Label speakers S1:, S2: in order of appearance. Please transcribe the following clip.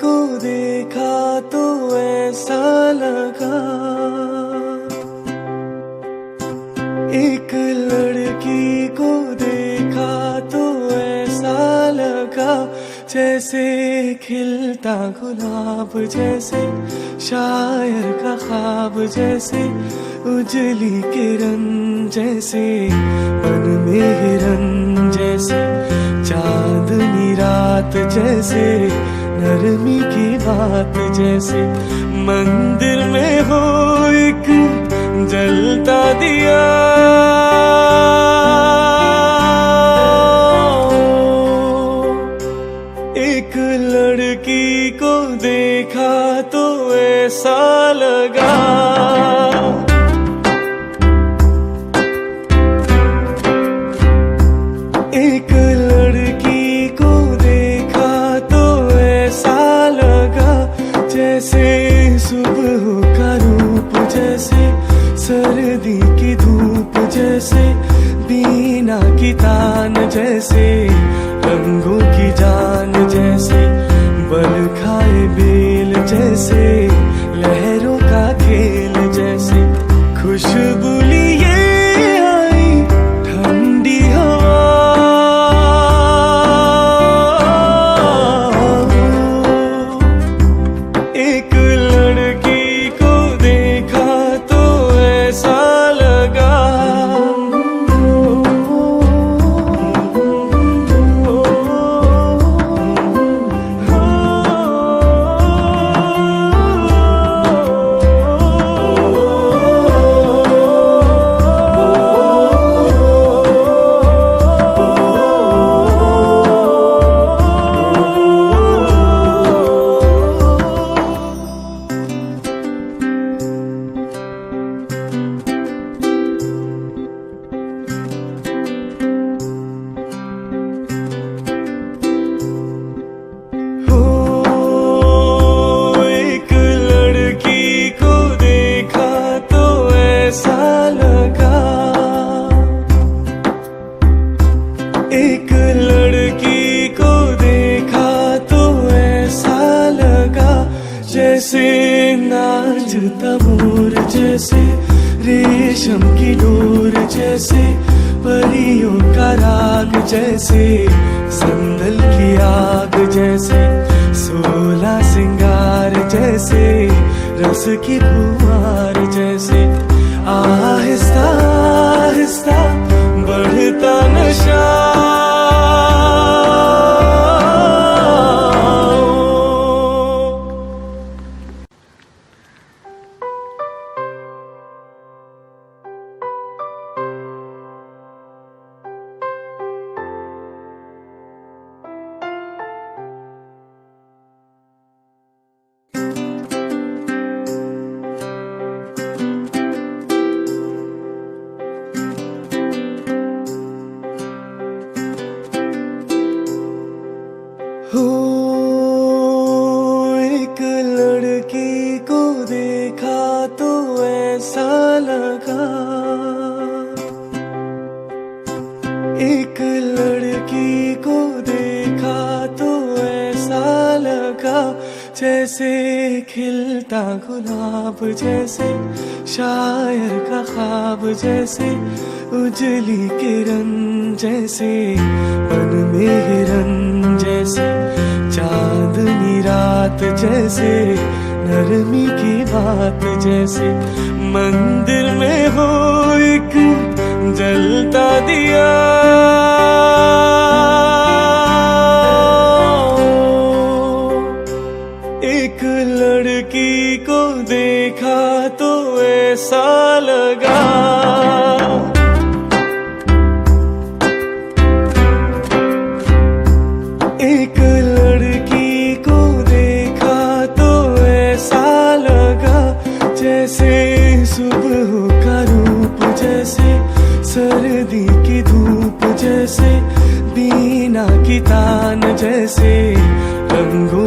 S1: को देखा तो ऐसा लगा, एक लड़की को देखा तो ऐसा लगा, जैसे खिलता गुलाब, जैसे शायर का ख्वाब, जैसे उजली किरण, जैसे मन में हिरन, जैसे चांदनी रात, जैसे नरमी की बात, जैसे मंदिर में हो एक जलता दिया। एक लड़की को देखा तो ऐसा लगा, एक लड़की को देखा तो ऐसा लगा, जैसे सुबह का रूप, जैसे सर्दी की धूप, जैसे बीना की तान, जैसे रंगों की जान, जैसे बल खाए बेल, जैसे लहरों का खेल, जैसे खुशबू लिए आई ठंडी हवा। एक लड़की को देखा तो ऐसा लगा, एक लड़की को देखा तो ऐसा लगा, जैसे नाचता मोर, जैसे रेशम की डोर, जैसे परियों का राग, जैसे संदल की आग, जैसे सोला सिंगार, जैसे रस की फुहार, जैसे आहिस्ता आहिस्ता बढ़ता नशा। हो एक लड़की को देखा तो ऐसा लगा, एक लड़की को देखा तो ऐसा लगा, जैसे खिलता गुलाब, जैसे शायर का ख्वाब, जैसे उजली किरण, जैसे मन में हिरन, जैसे चांदनी रात, जैसे नरमी की बात, जैसे मंदिर में हो एक जलता दिया। एक लड़की को देखा तो ऐसा लगा, एक लड़की को देखा तो ऐसा लगा, जैसे सुबह का रूप, जैसे सर्दी की धूप, जैसे बीना की तान, जैसे रंगों